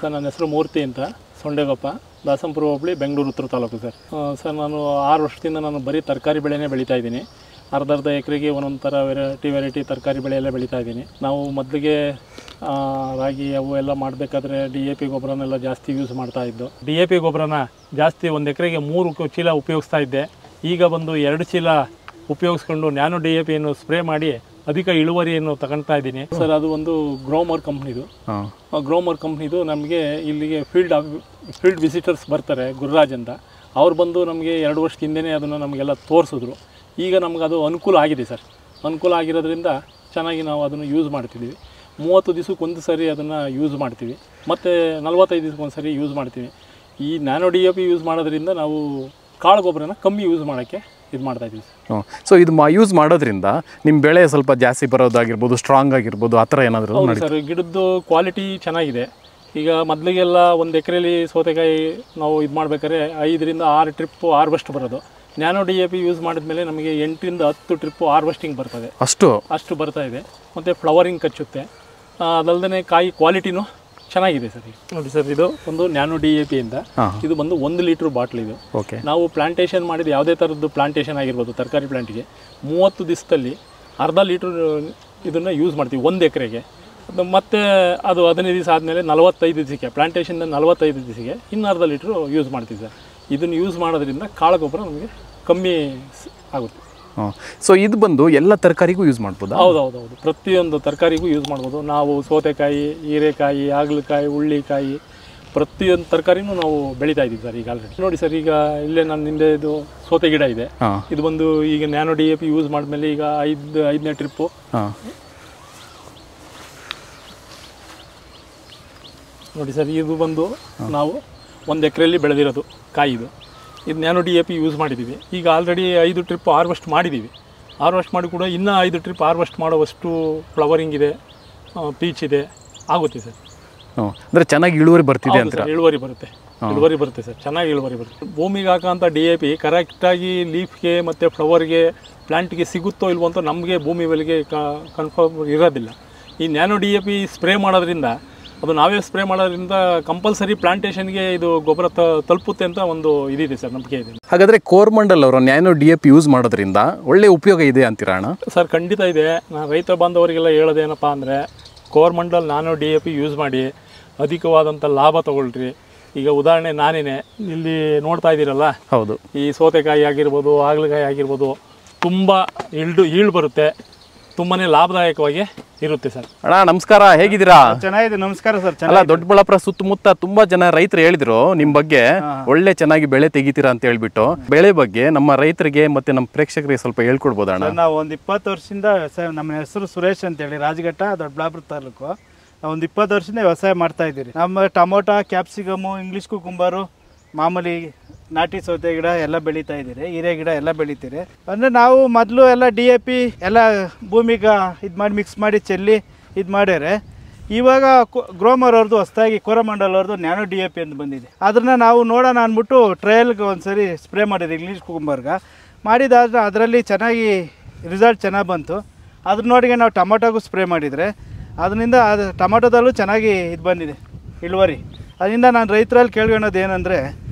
Sir ನನ್ನ ಹೆಸರು ಮೂರ್ತಿ ಅಂತ, ಸೊಂಡೆಗೊಪ್ಪ, ದಾಸಂಪುರ ಹೋಬಳಿ, ಬೆಂಗಳೂರು ಉತ್ತರ ತಾಲೂಕು ಸರ್. ಸರ್ ನಾನು 6 ವರ್ಷದಿಂದ ನಾನು ಬರೀ ತರಕಾರಿ ಬೆಳೆನೇ ಬೆಳೀತಾ ಇದ್ದೀನಿ. ಅರ್ಧ ಎಕರೆಗೆ ಒಂದೊಂದು ಥರ ವೆರೈಟಿ ತರಕಾರಿ ಬೆಳೆ ಎಲ್ಲ ಬೆಳೀತಾ ಇದ್ದೀನಿ. ನಾವು ಮೊದಲಿಗೆ ರಾಗಿ ಅವು ಎಲ್ಲ ಮಾಡಬೇಕಾದ್ರೆ DAP ಗೊಬ್ಬರನೆಲ್ಲ ಜಾಸ್ತಿ ಯೂಸ್ ಮಾಡ್ತಾಯಿದ್ದು. DAP ಗೊಬ್ಬರನ ಜಾಸ್ತಿ 1 ಎಕರೆಗೆ 3 ಚೀಲ ಉಪಯೋಗಿಸ್ತಾ ಇದ್ದೆ. ಈಗ ಬಂದು 2 ಚೀಲ ಉಪಯೋಗಿಸ್ಕೊಂಡು ನ್ಯಾನೋ DAPಯನ್ನು ಸ್ಪ್ರೇ ಮಾಡಿ ಅಧಿಕ ಇಳುವರಿಯನ್ನು ತಗೊಳ್ತಾ ಇದ್ದೀನಿ ಸರ್. ಅದು ಒಂದು ಗ್ರೋಮರ್ ಕಂಪ್ನಿದು. ಗ್ರೋಮರ್ ಕಂಪ್ನಿದು ನಮಗೆ ಇಲ್ಲಿಗೆ ಫೀಲ್ಡ್ ವಿಸಿಟರ್ಸ್ ಬರ್ತಾರೆ, ಗುರುರಾಜ್ ಅಂತ. ಅವ್ರು ಬಂದು ನಮಗೆ 2 ವರ್ಷದ ಹಿಂದೆಯೇ ಅದನ್ನು ನಮಗೆಲ್ಲ ತೋರಿಸಿದ್ರು. ಈಗ ನಮ್ಗೆ ಅದು ಅನುಕೂಲ ಆಗಿದೆ ಸರ್. ಅನುಕೂಲ ಆಗಿರೋದ್ರಿಂದ ಚೆನ್ನಾಗಿ ನಾವು ಅದನ್ನು ಯೂಸ್ ಮಾಡ್ತಿದ್ದೀವಿ. 30 ದಿವಸಕ್ಕೆ ಒಂದು ಸರಿ ಅದನ್ನು ಯೂಸ್ ಮಾಡ್ತೀವಿ, ಮತ್ತು 45 ದಿವಸಕ್ಕೆ ಒಂದು ಸರಿ ಯೂಸ್ ಮಾಡ್ತೀವಿ. ಈ ನ್ಯಾನೋ DAP ಯೂಸ್ ಮಾಡೋದ್ರಿಂದ ನಾವು ಕಾಳು ಗೊಬ್ಬರನ ಕಮ್ಮಿ ಯೂಸ್ ಮಾಡೋಕ್ಕೆ ಇದು ಮಾಡ್ತಾಯಿದ್ದೀವಿ ಸರ್. ಸೊ ಇದು ಯೂಸ್ ಮಾಡೋದ್ರಿಂದ ನಿಮ್ಮ ಬೆಳೆ ಸ್ವಲ್ಪ ಜಾಸ್ತಿ ಬರೋದಾಗಿರ್ಬೋದು, ಸ್ಟ್ರಾಂಗ್ ಆಗಿರ್ಬೋದು, ಆ ಥರ ಏನಾದರೂ? ಹೌದು ಸರ್, ಗಿಡದ್ದು ಕ್ವಾಲಿಟಿ ಚೆನ್ನಾಗಿದೆ. ಈಗ ಮೊದಲಿಗೆಲ್ಲ 1 ಎಕರೆಲಿ ಸೌತೆಕಾಯಿ ನಾವು ಇದು ಮಾಡ್ಬೇಕಾದ್ರೆ 5 ರಿಂದ 6 ಟ್ರಿಪ್ಪು ಹಾರ್ವೆಸ್ಟ್ ಬರೋದು. ನ್ಯಾನೋ DAP ಯೂಸ್ ಮಾಡಿದ್ಮೇಲೆ ನಮಗೆ 8 ರಿಂದ 10 ಟ್ರಿಪ್ಪು ಹಾರ್ವೆಸ್ಟಿಂಗ್ ಬರ್ತದೆ. ಅಷ್ಟು ಬರ್ತಾ ಇದೆ. ಮತ್ತು ಫ್ಲವರಿಂಗ್ ಕಚ್ಚುತ್ತೆ. ಅದಲ್ಲದೆ ಕಾಯಿ ಕ್ವಾಲಿಟಿನೂ ಚೆನ್ನಾಗಿದೆ ಸರ್. ನೋಡಿ ಸರ್, ಇದು ಒಂದು ನ್ಯಾನೋ DAP ಇಂದ ಇದು ಬಂದು 1 ಲೀಟ್ರ್ ಬಾಟ್ಲ್. ಇದು ನಾವು ಪ್ಲಾಂಟೇಶನ್ ಮಾಡಿದ ಯಾವುದೇ ಥರದ್ದು ಪ್ಲಾಂಟೇಶನ್ ಆಗಿರ್ಬೋದು, ತರಕಾರಿ ಪ್ಲಾಂಟಿಗೆ 30 ದಿವಸದಲ್ಲಿ ಅರ್ಧ ಲೀಟ್ರ್ ಇದನ್ನು ಯೂಸ್ ಮಾಡ್ತೀವಿ 1 ಎಕರೆಗೆ. ಮತ್ತು ಅದು 15 ದಿವಸ ಆದಮೇಲೆ 45 ದಿವಸಕ್ಕೆ, ಪ್ಲಾಂಟೇಶನ್ 45 ದಿವಸಕ್ಕೆ ಇನ್ನರ್ಧ ಲೀಟ್ರು ಯೂಸ್ ಮಾಡ್ತೀವಿ ಸರ್. ಇದನ್ನು ಯೂಸ್ ಮಾಡೋದ್ರಿಂದ ಕಾಳು ಗೊಬ್ಬರ ನಮಗೆ ಕಮ್ಮಿ ಆಗುತ್ತೆ. ಸೊ ಇದು ಬಂದು ಎಲ್ಲ ತರಕಾರಿಗೂ ಯೂಸ್ ಮಾಡ್ಬೋದು? ಹೌದು, ಪ್ರತಿಯೊಂದು ತರಕಾರಿಗೂ ಯೂಸ್ ಮಾಡ್ಬೋದು. ನಾವು ಸೌತೆಕಾಯಿ, ಹೀರೆಕಾಯಿ, ಹಾಗಲಕಾಯಿ, ಹುಳ್ಳಿಕಾಯಿ, ಪ್ರತಿಯೊಂದು ತರಕಾರಿನೂ ನಾವು ಬೆಳೀತಾ ಇದ್ದೀವಿ ಸರ್ ಈಗ ಆಲ್ರೆಡಿ. ನೋಡಿ ಸರ್, ಈಗ ಇಲ್ಲೇ ನನ್ನ ಹಿಂದೆ ಇದು ಸೌತೆ ಗಿಡ ಇದೆ. ಇದು ಬಂದು ಈಗ ನ್ಯಾನೋ DAP ಯೂಸ್ ಮಾಡಿದ್ಮೇಲೆ ಈಗ 5ನೇ ಟ್ರಿಪ್ಪು. ನೋಡಿ ಸರ್, ಇದು ಬಂದು ನಾವು 1 ಎಕರೆಯಲ್ಲಿ ಬೆಳೆದಿರೋದು ಕಾಯಿದು. ಇದು ನ್ಯಾನೋ DAP ಯೂಸ್ ಮಾಡಿದ್ದೀವಿ. ಈಗ ಆಲ್ರೆಡಿ 5 ಟ್ರಿಪ್ ಹಾರ್ವೆಸ್ಟ್ ಮಾಡಿದ್ದೀವಿ. ಹಾರ್ವೆಸ್ಟ್ ಮಾಡಿ ಕೂಡ ಇನ್ನೂ 5 ಟ್ರಿಪ್ ಹಾರ್ವೆಸ್ಟ್ ಮಾಡೋವಷ್ಟು ಫ್ಲವರಿಂಗ್ ಇದೆ, ಪೀಚ್ ಇದೆ, ಆಗುತ್ತೆ ಸರ್. ಅಂದರೆ ಚೆನ್ನಾಗಿ ಇಳುವರಿ ಬರ್ತಿದೆ ಅಂತ? ಇಳುವರಿ ಬರುತ್ತೆ ಸರ್, ಚೆನ್ನಾಗಿ ಇಳುವರಿ ಬರುತ್ತೆ. ಭೂಮಿಗೆ ಹಾಕೋಂಥ DAP ಕರೆಕ್ಟಾಗಿ ಲೀಫ್ಗೆ ಮತ್ತು ಫ್ಲವರ್ಗೆ, ಪ್ಲ್ಯಾಂಟ್ಗೆ ಸಿಗುತ್ತೋ ಇಲ್ವೋ ಅಂತ ನಮಗೆ ಭೂಮಿ ಬೆಲೆಗೆ ಕನ್ಫರ್ಮ್ ಇರೋದಿಲ್ಲ. ಈ ನ್ಯಾನೋ DAP ಸ್ಪ್ರೇ ಮಾಡೋದ್ರಿಂದ, ಅದು ನಾವೇ ಸ್ಪ್ರೇ ಮಾಡೋದ್ರಿಂದ ಕಂಪಲ್ಸರಿ ಪ್ಲಾಂಟೇಶನ್ಗೆ ಇದು ಗೊಬ್ಬರ ತಲುಪುತ್ತೆ ಅಂತ ಒಂದು ಇದಿದೆ ಸರ್, ನಂಬಿಕೆ ಇದೆ. ಹಾಗಾದರೆ ಕೋರಮಂಡಲ್ ಅವರು ನ್ಯಾನೋ DAP ಯೂಸ್ ಮಾಡೋದ್ರಿಂದ ಒಳ್ಳೆ ಉಪಯೋಗ ಇದೆ ಅಂತೀರಾ ಅಣ್ಣ? ಸರ್ ಖಂಡಿತ ಇದೆ. ನಾನು ರೈತ ಬಾಂಧವರಿಗೆಲ್ಲ ಹೇಳೋದೇನಪ್ಪ ಅಂದರೆ, ಕೋರಮಂಡಲ್ ನ್ಯಾನೋ DAP ಯೂಸ್ ಮಾಡಿ ಅಧಿಕವಾದಂಥ ಲಾಭ ತಗೊಳ್ರಿ. ಈಗ ಉದಾಹರಣೆ ನಾನೇನೆ ಇಲ್ಲಿ ನೋಡ್ತಾ ಇದ್ದೀರಲ್ಲ, ಹೌದು, ಈ ಸೌತೆಕಾಯಿ ಆಗಿರ್ಬೋದು, ಹಾಗಲಕಾಯಿ ಆಗಿರ್ಬೋದು, ತುಂಬ ಈಲ್ಡ್ ಬರುತ್ತೆ, ತುಂಬಾ ಲಾಭದಾಯಕವಾಗಿ ಇರುತ್ತೆ ಸರ್. ಅಣ್ಣ ನಮಸ್ಕಾರ, ಹೇಗಿದ್ದೀರಾ? ಚೆನ್ನಾಗಿದೆ, ನಮಸ್ಕಾರ ಸರ್. ಅಲ್ಲ, ದೊಡ್ಡಬಳ್ಳಾಪುರ ಸುತ್ತಮುತ್ತ ತುಂಬಾ ಜನ ರೈತರು ಹೇಳಿದ್ರು ನಿಮ್ಮ ಬಗ್ಗೆ ಒಳ್ಳೆ ಚೆನ್ನಾಗಿ ಬೆಳೆ ತೆಗಿತೀರಾ ಅಂತ ಹೇಳ್ಬಿಟ್ಟು. ಬೆಳೆ ಬಗ್ಗೆ ನಮ್ಮ ರೈತರಿಗೆ ಮತ್ತೆ ನಮ್ಮ ಪ್ರೇಕ್ಷಕರಿಗೆ ಸ್ವಲ್ಪ ಹೇಳ್ಕೊಡ್ಬೋದಾ ಅಣ್ಣ? ನಾವು ಒಂದು 20 ವರ್ಷದಿಂದ ವ್ಯವಸಾಯ, ನಮ್ಮ ಹೆಸರು ಸುರೇಶ್ ಅಂತ ಹೇಳಿ, ರಾಜಘಟ್ಟ, ದೊಡ್ಡಬಳ್ಳಾಪುರ ತಾಲೂಕು. ನಾವು ಒಂದು 20 ವರ್ಷದಿಂದ ವ್ಯವಸಾಯ ಮಾಡ್ತಾ ಇದ್ದೀರಿ. ನಮ್ಮ ಟೊಮೊಟೊ, ಕ್ಯಾಪ್ಸಿಕಮು, ಇಂಗ್ಲೀಷ್ ಕುಕುಂಬರು, ಮಾಮೂಲಿ ನಾಟಿ ಸೌತೆ ಗಿಡ ಎಲ್ಲ ಬೆಳೀತಾ ಇದ್ದೀರಿ, ಹೀರೆ ಗಿಡ ಎಲ್ಲ ಬೆಳಿತೀರಿ. ಅಂದರೆ ನಾವು ಮೊದಲು ಎಲ್ಲ DAP ಎಲ್ಲ ಭೂಮಿಗೆ ಇದು ಮಾಡಿ ಮಿಕ್ಸ್ ಮಾಡಿ ಚೆಲ್ಲಿ ಇದು ಮಾಡ್ಯಾರೆ. ಇವಾಗ ಗ್ರೋಮರ್ ಅವ್ರದ್ದು ಹೊಸದಾಗಿ ಕೋರಮಂಡಲ್ ಅವ್ರದ್ದು ನ್ಯಾನೋ DAP ಅಂತ ಬಂದಿದೆ. ಅದನ್ನು ನಾವು ನೋಡೋಣ ಅಂದ್ಬಿಟ್ಟು ಟ್ರಯಲ್ಗೆ ಒಂದು ಸರಿ ಸ್ಪ್ರೇ ಮಾಡಿದ್ವಿ ಇಂಗ್ಲೀಷ್ ಕುಕುಂಬರ್ಗೆ. ಮಾಡಿದಾದ್ರೆ ಅದರಲ್ಲಿ ಚೆನ್ನಾಗಿ ರಿಸಲ್ಟ್ ಚೆನ್ನಾಗಿ ಬಂತು. ಅದ್ರ ನೋಡಿಗೆ ನಾವು ಟೊಮೊಟೊಗೂ ಸ್ಪ್ರೇ ಮಾಡಿದರೆ ಅದರಿಂದ ಅದು ಟೊಮೊಟೊದಲ್ಲೂ ಚೆನ್ನಾಗಿ ಇದು ಬಂದಿದೆ ಇಳುವರಿ. ಅದರಿಂದ ನಾನು ರೈತರಲ್ಲಿ ಕೇಳ್ಕೊಳೋದು ಏನಂದರೆ,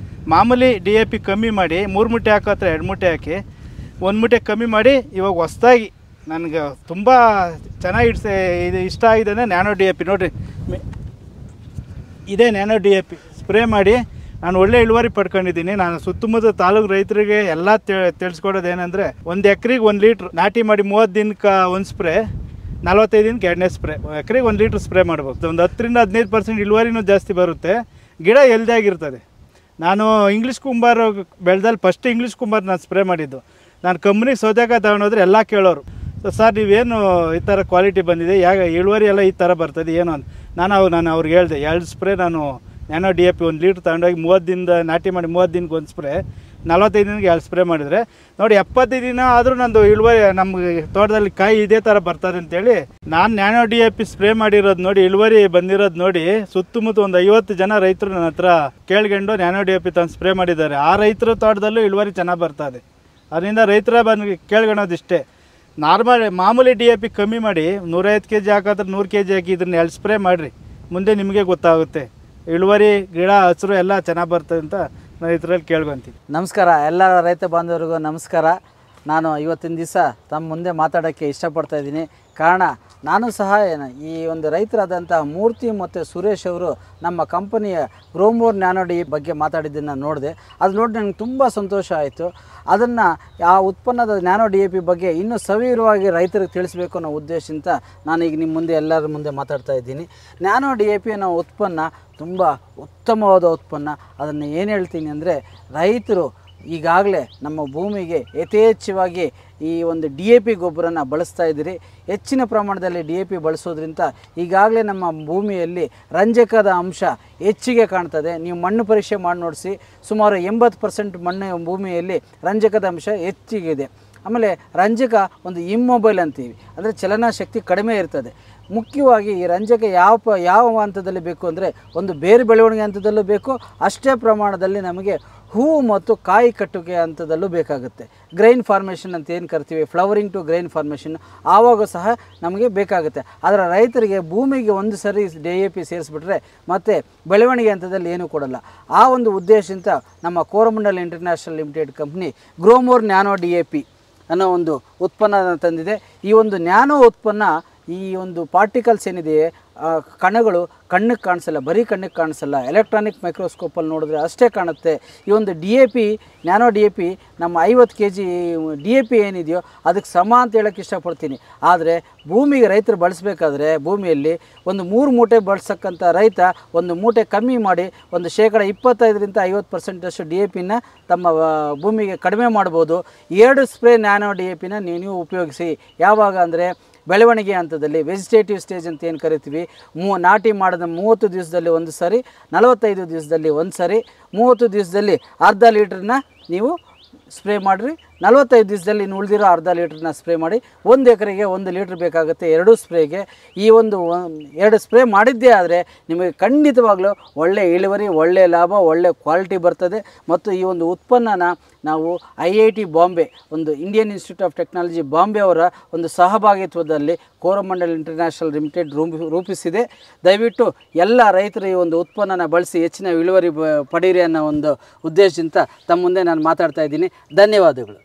ಮಾಮೂಲಿ DAP ಕಮ್ಮಿ ಮಾಡಿ 3 ಮೂಟೆ ಹಾಕೋತ್ರ 2 ಮೂಟೆ ಹಾಕಿ 1 ಮೂಟೆ ಕಮ್ಮಿ ಮಾಡಿ, ಇವಾಗ ಹೊಸ್ದಾಗಿ ನನಗೆ ತುಂಬ ಚೆನ್ನಾಗಿ ಇದು ಇಷ್ಟ ಆಗಿದೆ ಅಂದರೆ ನ್ಯಾನೋ DAP. ನೋಡಿರಿ, ಇದೇ ನ್ಯಾನೋ DAP ಸ್ಪ್ರೇ ಮಾಡಿ ನಾನು ಒಳ್ಳೆ ಇಳುವರಿ ಪಡ್ಕೊಂಡಿದ್ದೀನಿ. ನಾನು ಸುತ್ತಮುತ್ತ ತಾಲೂಕು ರೈತರಿಗೆ ಎಲ್ಲ ತಿಳಿಸ್ಕೊಡೋದು ಏನಂದರೆ, 1 ಎಕರೆಗೆ 1 ಲೀಟ್ರ್ ನಾಟಿ ಮಾಡಿ 30 ದಿನಕ್ಕೆ 1 ಸ್ಪ್ರೇ, 45 ದಿನಕ್ಕೆ 2ನೇ ಸ್ಪ್ರೇ, ಎಕರೆಗೆ 1 ಲೀಟ್ರ್ ಸ್ಪ್ರೇ ಮಾಡ್ಬೋದು. ಒಂದು 10 ರಿಂದ 15% ಇಳುವರಿನೂ ಜಾಸ್ತಿ ಬರುತ್ತೆ, ಗಿಡ ಹೆಲ್ದಿಯಾಗಿರ್ತದೆ. ನಾನು ಇಂಗ್ಲೀಷ್ ಕುಂಬಾರ ಬೆಳೆದಲ್ಲಿ ಫಸ್ಟ್ ಇಂಗ್ಲೀಷ್ ಕುಂಬಾರ ನಾನು ಸ್ಪ್ರೇ ಮಾಡಿದ್ದು. ನಾನು ಕಂಪ್ನಿಗೆ ಸೌತೆಕಾಯಿ ತಗೊಂಡೋದ್ರೆ ಎಲ್ಲ ಕೇಳೋರು, ಸರ್ ನೀವೇನು ಈ ಥರ ಕ್ವಾಲಿಟಿ ಬಂದಿದೆ, ಇಳುವರಿ ಎಲ್ಲ ಈ ಥರ ಬರ್ತದೆ ಏನು ಅಂತ. ನಾನು ಅವ್ರಿಗೆ ಹೇಳಿದೆ, 2 ಸ್ಪ್ರೇ ನಾನು ನ್ಯಾನೋ DAP 1 ಲೀಟ್ರ್ ತಗೊಂಡೋಗಿ 30 ದಿನದ ನಾಟಿ ಮಾಡಿ 30 ದಿನಕ್ಕೆ 1 ಸ್ಪ್ರೇ, 45 ದಿನಕ್ಕೆ 2 ಸ್ಪ್ರೇ ಮಾಡಿದರೆ ನೋಡಿ 70 ದಿನ ಆದರೂ ನಂದು ಇಳುವರಿ ನಮಗೆ ತೋಟದಲ್ಲಿ ಕಾಯಿ ಇದೇ ಥರ ಬರ್ತದೆ ಅಂತೇಳಿ ನಾನು ನ್ಯಾನೋ DAP ಸ್ಪ್ರೇ ಮಾಡಿರೋದು ನೋಡಿ, ಇಳುವರಿ ಬಂದಿರೋದು ನೋಡಿ, ಸುತ್ತಮುತ್ತ ಒಂದು 50 ಜನ ರೈತರು ನನ್ನ ಹತ್ರ ಕೇಳ್ಕೊಂಡು ನ್ಯಾನೋ DAP ತಂದು ಸ್ಪ್ರೇ ಮಾಡಿದ್ದಾರೆ. ಆ ರೈತರ ತೋಟದಲ್ಲೂ ಇಳುವರಿ ಚೆನ್ನಾಗಿ ಬರ್ತದೆ. ಅದರಿಂದ ರೈತರ ಬಂದು ಕೇಳ್ಕೊಳೋದಿಷ್ಟೇ, ಮಾಮೂಲಿ DAP ಕಮ್ಮಿ ಮಾಡಿ 150 kg ಹಾಕಿದ್ರೆ 100 kg ಹಾಕಿ ಇದನ್ನ 2 ಸ್ಪ್ರೇ ಮಾಡಿರಿ, ಮುಂದೆ ನಿಮಗೆ ಗೊತ್ತಾಗುತ್ತೆ ಇಳುವರಿ ಗಿಡ ಹಸಿರು ಎಲ್ಲ ಚೆನ್ನಾಗಿ ಬರ್ತದೆ ಅಂತ ನಾನು ಇದರಲ್ಲಿ ಕೇಳ್ಕೊತೀನಿ. ನಮಸ್ಕಾರ ಎಲ್ಲ ರೈತ ಬಾಂಧವರಿಗೂ ನಮಸ್ಕಾರ. ನಾನು ಇವತ್ತಿನ ದಿವಸ ತಮ್ಮ ಮುಂದೆ ಮಾತಾಡೋಕ್ಕೆ ಇಷ್ಟಪಡ್ತಾ ಇದ್ದೀನಿ. ಕಾರಣ ನಾನು ಸಹ ಈ ಒಂದು ರೈತರಾದಂಥ ಮೂರ್ತಿ ಮತ್ತು ಸುರೇಶ್ ಅವರು ನಮ್ಮ ಕಂಪನಿಯ ಗ್ರೋಮೋರ್ ನ್ಯಾನೋ ಡಿ ಬಗ್ಗೆ ಮಾತಾಡಿದ್ದನ್ನು ನೋಡಿದೆ. ಅದು ನೋಡಿ ನನಗೆ ತುಂಬ ಸಂತೋಷ ಆಯಿತು. ಅದನ್ನು ಆ ಉತ್ಪನ್ನದ ನ್ಯಾನೋ ಡಿ ಎ ಪಿ ಬಗ್ಗೆ ಇನ್ನೂ ಸವಿವರವಾಗಿ ರೈತರಿಗೆ ತಿಳಿಸಬೇಕು ಅನ್ನೋ ಉದ್ದೇಶದಿಂದ ನಾನೀಗ ನಿಮ್ಮ ಮುಂದೆ ಎಲ್ಲರ ಮುಂದೆ ಮಾತಾಡ್ತಾ ಇದ್ದೀನಿ. ನ್ಯಾನೋ ಡಿ ಎ ಪಿ ಅನ್ನೋ ಉತ್ಪನ್ನ ತುಂಬ ಉತ್ತಮವಾದ ಉತ್ಪನ್ನ. ಅದನ್ನು ಏನು ಹೇಳ್ತೀನಿ ಅಂದರೆ, ರೈತರು ಈಗಾಗಲೇ ನಮ್ಮ ಭೂಮಿಗೆ ಯಥೇಚ್ಛವಾಗಿ ಈ ಒಂದು ಡಿ ಎ ಪಿ ಗೊಬ್ಬರನ ಬಳಸ್ತಾ ಇದ್ದೀರಿ. ಹೆಚ್ಚಿನ ಪ್ರಮಾಣದಲ್ಲಿ ಡಿ ಎ ಪಿ ಬಳಸೋದ್ರಿಂದ ಈಗಾಗಲೇ ನಮ್ಮ ಭೂಮಿಯಲ್ಲಿ ರಂಜಕದ ಅಂಶ ಹೆಚ್ಚಿಗೆ ಕಾಣ್ತದೆ. ನೀವು ಮಣ್ಣು ಪರೀಕ್ಷೆ ಮಾಡಿ ನೋಡಿಸಿ, ಸುಮಾರು 80% ಮಣ್ಣು ಭೂಮಿಯಲ್ಲಿ ರಂಜಕದ ಅಂಶ ಹೆಚ್ಚಿಗಿದೆ. ಆಮೇಲೆ ರಂಜಕ ಒಂದು ಇಮ್ಮೊಬೈಲ್ ಅಂತೀವಿ, ಅಂದರೆ ಚಲನಾ ಶಕ್ತಿ ಕಡಿಮೆ ಇರ್ತದೆ. ಮುಖ್ಯವಾಗಿ ಈ ರಂಜಕ ಯಾವ ಹಂತದಲ್ಲಿ ಬೇಕು ಅಂದರೆ, ಒಂದು ಬೇರು ಬೆಳವಣಿಗೆ ಹಂತದಲ್ಲೂ ಬೇಕು, ಅಷ್ಟೇ ಪ್ರಮಾಣದಲ್ಲಿ ನಮಗೆ ಹೂವು ಮತ್ತು ಕಾಯಿ ಕಟ್ಟುಗೆ ಹಂತದಲ್ಲೂ ಬೇಕಾಗುತ್ತೆ. ಗ್ರೈನ್ ಫಾರ್ಮೇಷನ್ ಅಂತ ಏನು ಕರಿತೀವಿ, ಫ್ಲವರಿಂಗ್ ಟು ಗ್ರೈನ್ ಫಾರ್ಮೇಷನ್, ಆವಾಗ ಸಹ ನಮಗೆ ಬೇಕಾಗುತ್ತೆ. ಆದರೆ ರೈತರಿಗೆ ಭೂಮಿಗೆ ಒಂದು ಸರಿ ಡಿ ಎ ಪಿ ಸೇರಿಸ್ಬಿಟ್ರೆ ಮತ್ತು ಬೆಳವಣಿಗೆ ಹಂತದಲ್ಲಿ ಏನೂ ಕೊಡಲ್ಲ. ಆ ಒಂದು ಉದ್ದೇಶದಿಂದ ನಮ್ಮ Coromandel international limited company Gromor nano D A P ಅನ್ನೋ ಒಂದು ಉತ್ಪನ್ನ ತಂದಿದೆ. ಈ ಒಂದು ನ್ಯಾನೋ ಉತ್ಪನ್ನ, ಈ ಒಂದು ಪಾರ್ಟಿಕಲ್ಸ್ ಏನಿದೆ, ಕಣಗಳು ಕಣ್ಣಿಗೆ ಕಾಣಿಸಲ್ಲ, ಬರೀ ಕಣ್ಣಿಗೆ ಕಾಣಿಸಲ್ಲ, ಎಲೆಕ್ಟ್ರಾನಿಕ್ ಮೈಕ್ರೋಸ್ಕೋಪಲ್ಲಿ ನೋಡಿದ್ರೆ ಅಷ್ಟೇ ಕಾಣುತ್ತೆ. ಈ ಒಂದು D A P, nano D A P ನಮ್ಮ 50 kg ಡಿ ಎ ಪಿ ಏನಿದೆಯೋ ಅದಕ್ಕೆ ಸಮ ಅಂತ ಹೇಳೋಕ್ಕೆ ಇಷ್ಟಪಡ್ತೀನಿ. ಆದರೆ ಭೂಮಿಗೆ ರೈತರು ಬಳಸಬೇಕಾದ್ರೆ, ಭೂಮಿಯಲ್ಲಿ ಒಂದು 3 ಮೂಟೆ ಬಳಸಕ್ಕಂಥ ರೈತ ಒಂದು ಮೂಟೆ ಕಮ್ಮಿ ಮಾಡಿ ಒಂದು 25% 50% ಡಿ ಎ ಪಿನ ತಮ್ಮ ಭೂಮಿಗೆ ಕಡಿಮೆ ಮಾಡ್ಬೋದು. 2 ಸ್ಪ್ರೇ ನ್ಯಾನೋ ಡಿ ಎ ಪಿನ ನೀವು ಉಪಯೋಗಿಸಿ. ಯಾವಾಗ ಅಂದರೆ, ಬೆಳವಣಿಗೆ ಹಂತದಲ್ಲಿ, ವೆಜಿಟೇಟಿವ್ ಸ್ಟೇಜ್ ಅಂತ ಏನು ಕರಿತೀವಿ, ನಾಟಿ ಮಾಡಿದ 30 ದಿವಸದಲ್ಲಿ ಒಂದು ಸರಿ, 45 ದಿವಸದಲ್ಲಿ ಒಂದು ಸರಿ, 30 ದಿವಸದಲ್ಲಿ ಅರ್ಧ ಲೀಟ್ರನ್ನ ನೀವು ಸ್ಪ್ರೇ ಮಾಡಿರಿ. 45 ದಿವಸದಲ್ಲಿ ಇನ್ನು ಉಳಿದಿರೋ ಅರ್ಧ ಲೀಟ್ರನ್ನ ಸ್ಪ್ರೇ ಮಾಡಿ. 1 ಎಕರೆಗೆ 1 ಲೀಟ್ರ್ ಬೇಕಾಗುತ್ತೆ 2 ಸ್ಪ್ರೇಗೆ. ಈ ಒಂದು 2 ಸ್ಪ್ರೇ ಮಾಡಿದ್ದೇ ಆದರೆ ನಿಮಗೆ ಖಂಡಿತವಾಗ್ಲೂ ಒಳ್ಳೆ ಇಳುವರಿ, ಒಳ್ಳೆಯ ಲಾಭ, ಒಳ್ಳೆ ಕ್ವಾಲಿಟಿ ಬರ್ತದೆ. ಮತ್ತು ಈ ಒಂದು ಉತ್ಪನ್ನನ ನಾವು IIT ಬಾಂಬೆ, ಒಂದು Indian institute of technology Bombay ಅವರ ಒಂದು ಸಹಭಾಗಿತ್ವದಲ್ಲಿ ಕೋರಮಂಡಲ್ ಇಂಟರ್ನ್ಯಾಷನಲ್ ಲಿಮಿಟೆಡ್ ರೂಪಿಸಿದೆ. ದಯವಿಟ್ಟು ಎಲ್ಲ ರೈತರು ಈ ಒಂದು ಉತ್ಪನ್ನನ ಬಳಸಿ ಹೆಚ್ಚಿನ ಇಳುವರಿ ಪಡೀರಿ ಅನ್ನೋ ಒಂದು ಉದ್ದೇಶದಿಂದ ತಮ್ಮ ಮುಂದೆ ನಾನು ಮಾತಾಡ್ತಾ ಇದ್ದೀನಿ. ಧನ್ಯವಾದಗಳು.